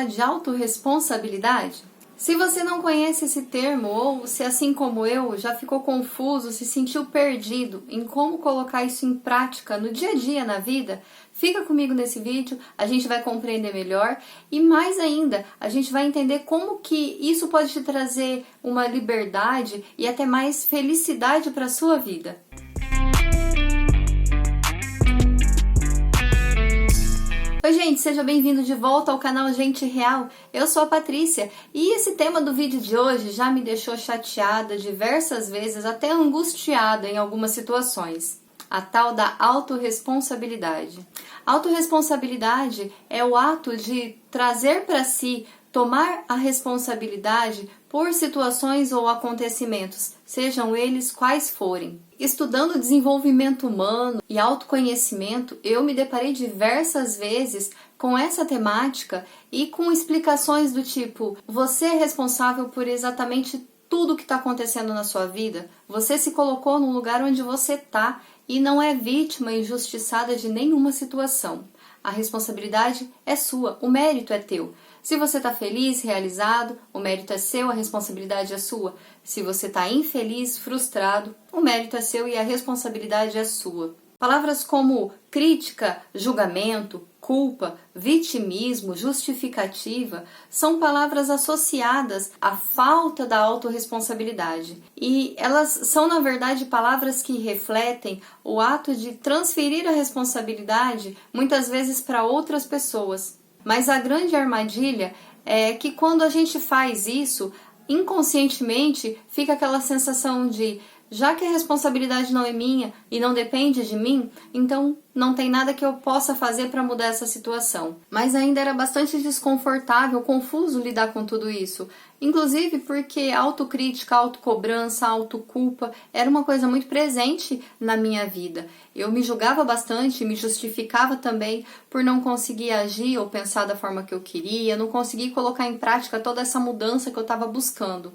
falar de autorresponsabilidade? Se você não conhece esse termo ou se assim como eu já ficou confuso, se sentiu perdido em como colocar isso em prática no dia a dia na vida, fica comigo nesse vídeo, a gente vai compreender melhor e mais ainda, a gente vai entender como que isso pode te trazer uma liberdade e até mais felicidade para a sua vida. Oi gente, seja bem-vindo de volta ao canal Gente Real, eu sou a Patrícia e esse tema do vídeo de hoje já me deixou chateada diversas vezes, até angustiada em algumas situações. A tal da autorresponsabilidade. Autorresponsabilidade é o ato de trazer para si, tomar a responsabilidade por situações ou acontecimentos, sejam eles quais forem. Estudando desenvolvimento humano e autoconhecimento, eu me deparei diversas vezes com essa temática e com explicações do tipo: você é responsável por exatamente tudo que está acontecendo na sua vida, você se colocou no lugar onde você está e não é vítima injustiçada de nenhuma situação. A responsabilidade é sua, o mérito é teu. Se você está feliz, realizado, o mérito é seu, a responsabilidade é sua. Se você está infeliz, frustrado, o mérito é seu e a responsabilidade é sua. Palavras como crítica, julgamento, culpa, vitimismo, justificativa são palavras associadas à falta da autorresponsabilidade. E elas são, na verdade, palavras que refletem o ato de transferir a responsabilidade, muitas vezes, para outras pessoas. Mas a grande armadilha é que quando a gente faz isso, inconscientemente fica aquela sensação de: já que a responsabilidade não é minha e não depende de mim, então não tem nada que eu possa fazer para mudar essa situação. Mas ainda era bastante desconfortável, confuso lidar com tudo isso. Inclusive porque autocrítica, autocobrança, autoculpa era uma coisa muito presente na minha vida. Eu me julgava bastante, me justificava também por não conseguir agir ou pensar da forma que eu queria, não conseguir colocar em prática toda essa mudança que eu estava buscando.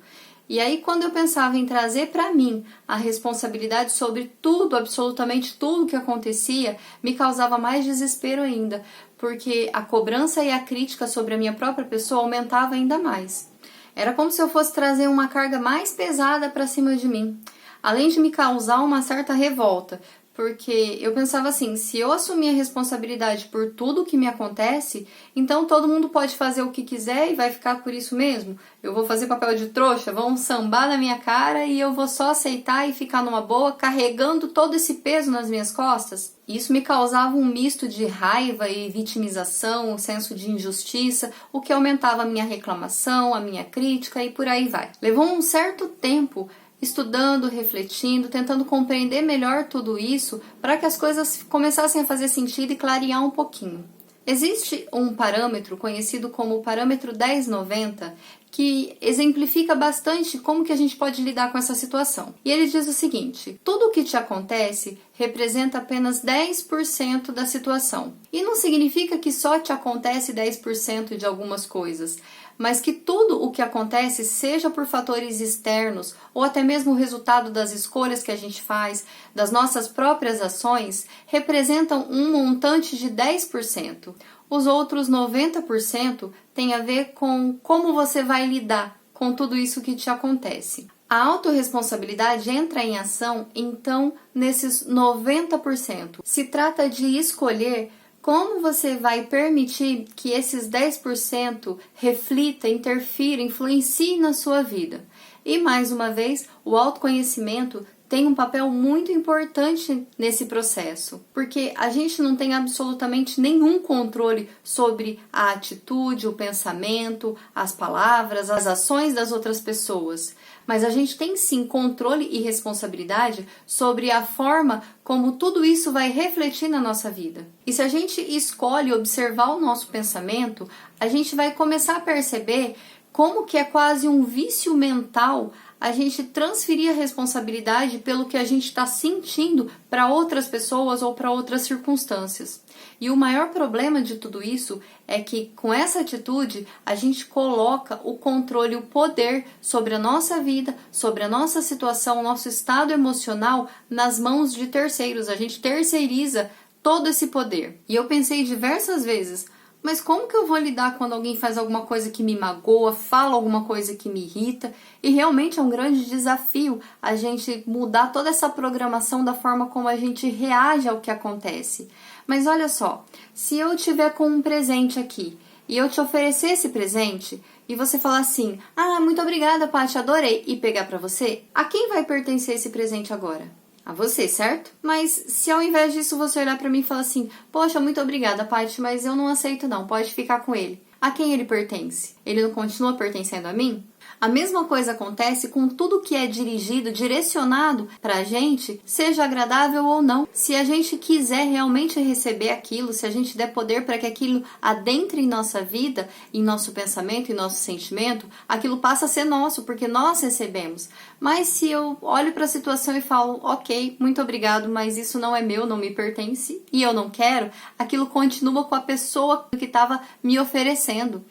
E aí, quando eu pensava em trazer para mim a responsabilidade sobre tudo, absolutamente tudo que acontecia, me causava mais desespero ainda, porque a cobrança e a crítica sobre a minha própria pessoa aumentava ainda mais. Era como se eu fosse trazer uma carga mais pesada para cima de mim, além de me causar uma certa revolta, porque eu pensava assim: se eu assumir a responsabilidade por tudo que me acontece, então todo mundo pode fazer o que quiser e vai ficar por isso mesmo? Eu vou fazer papel de trouxa, vão sambar na minha cara e eu vou só aceitar e ficar numa boa, carregando todo esse peso nas minhas costas? Isso me causava um misto de raiva e vitimização, um senso de injustiça, o que aumentava a minha reclamação, a minha crítica e por aí vai. Levou um certo tempo estudando, refletindo, tentando compreender melhor tudo isso para que as coisas começassem a fazer sentido e clarear um pouquinho. Existe um parâmetro conhecido como o parâmetro 10-90 que exemplifica bastante como que a gente pode lidar com essa situação. E ele diz o seguinte: tudo o que te acontece representa apenas 10% da situação. E não significa que só te acontece 10% de algumas coisas, mas que tudo o que acontece, seja por fatores externos ou até mesmo o resultado das escolhas que a gente faz, das nossas próprias ações, representam um montante de 10%. Os outros 90% têm a ver com como você vai lidar com tudo isso que te acontece. A autorresponsabilidade entra em ação, então, nesses 90%. Se trata de escolher como você vai permitir que esses 10% reflita, interfira, influencie na sua vida. E, mais uma vez, o autoconhecimento tem um papel muito importante nesse processo, porque a gente não tem absolutamente nenhum controle sobre a atitude, o pensamento, as palavras, as ações das outras pessoas, mas a gente tem sim controle e responsabilidade sobre a forma como tudo isso vai refletir na nossa vida. E se a gente escolhe observar o nosso pensamento, a gente vai começar a perceber como que é quase um vício mental a gente transferir a responsabilidade pelo que a gente está sentindo para outras pessoas ou para outras circunstâncias. E o maior problema de tudo isso é que, com essa atitude, a gente coloca o controle, o poder sobre a nossa vida, sobre a nossa situação, o nosso estado emocional nas mãos de terceiros. A gente terceiriza todo esse poder. E eu pensei diversas vezes: Mas como que eu vou lidar quando alguém faz alguma coisa que me magoa, fala alguma coisa que me irrita? E realmente é um grande desafio a gente mudar toda essa programação da forma como a gente reage ao que acontece. Mas olha só, se eu tiver com um presente aqui e eu te oferecer esse presente e você falar assim, muito obrigada, Paty, adorei, e pegar pra você, a quem vai pertencer esse presente agora? A você, certo? Mas se ao invés disso você olhar pra mim e falar assim, poxa, muito obrigada, Paty, mas eu não aceito não, pode ficar com ele. A quem ele pertence? Ele não continua pertencendo a mim? A mesma coisa acontece com tudo que é dirigido, direcionado pra gente, seja agradável ou não. Se a gente quiser realmente receber aquilo, se a gente der poder para que aquilo adentre em nossa vida, em nosso pensamento, em nosso sentimento, aquilo passa a ser nosso, porque nós recebemos. Mas se eu olho para a situação e falo, ok, muito obrigado, mas isso não é meu, não me pertence e eu não quero, aquilo continua com a pessoa que estava me oferecendo.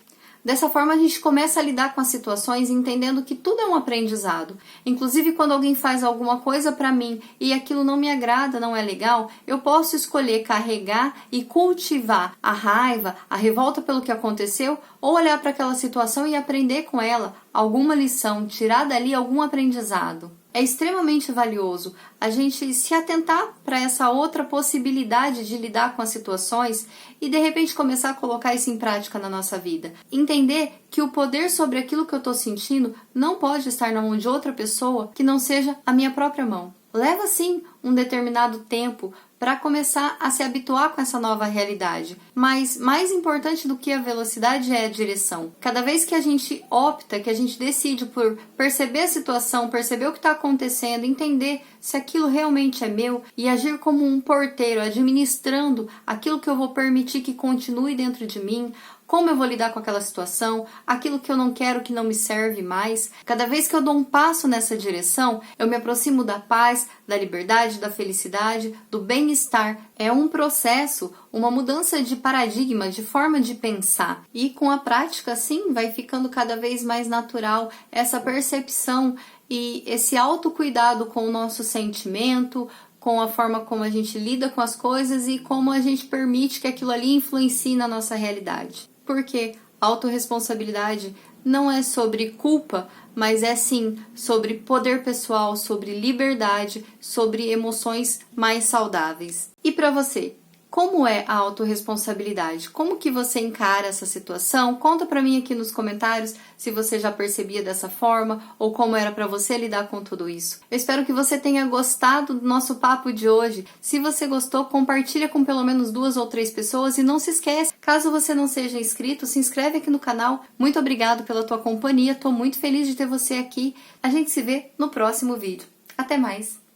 Dessa forma, a gente começa a lidar com as situações entendendo que tudo é um aprendizado. Inclusive, quando alguém faz alguma coisa para mim e aquilo não me agrada, não é legal, eu posso escolher carregar e cultivar a raiva, a revolta pelo que aconteceu, ou olhar para aquela situação e aprender com ela alguma lição, tirar dali algum aprendizado. É extremamente valioso a gente se atentar para essa outra possibilidade de lidar com as situações e de repente começar a colocar isso em prática na nossa vida. Entender que o poder sobre aquilo que eu estou sentindo não pode estar na mão de outra pessoa que não seja a minha própria mão. Leva sim um determinado tempo para começar a se habituar com essa nova realidade. Mas mais importante do que a velocidade é a direção. Cada vez que a gente opta, que a gente decide por perceber a situação, perceber o que está acontecendo, entender se aquilo realmente é meu e agir como um porteiro, administrando aquilo que eu vou permitir que continue dentro de mim, como eu vou lidar com aquela situação, aquilo que eu não quero, que não me serve mais. Cada vez que eu dou um passo nessa direção, eu me aproximo da paz, da liberdade, da felicidade, do bem-estar. É um processo, uma mudança de paradigma, de forma de pensar. E com a prática, sim, vai ficando cada vez mais natural essa percepção e esse autocuidado com o nosso sentimento, com a forma como a gente lida com as coisas e como a gente permite que aquilo ali influencie na nossa realidade. Porque autorresponsabilidade não é sobre culpa, mas é sim sobre poder pessoal, sobre liberdade, sobre emoções mais saudáveis. E para você? Como é a autorresponsabilidade? Como que você encara essa situação? Conta pra mim aqui nos comentários se você já percebia dessa forma ou como era pra você lidar com tudo isso. Eu espero que você tenha gostado do nosso papo de hoje. Se você gostou, compartilha com pelo menos 2 ou 3 pessoas e não se esquece, caso você não seja inscrito, se inscreve aqui no canal. Muito obrigado pela tua companhia, tô muito feliz de ter você aqui. A gente se vê no próximo vídeo. Até mais!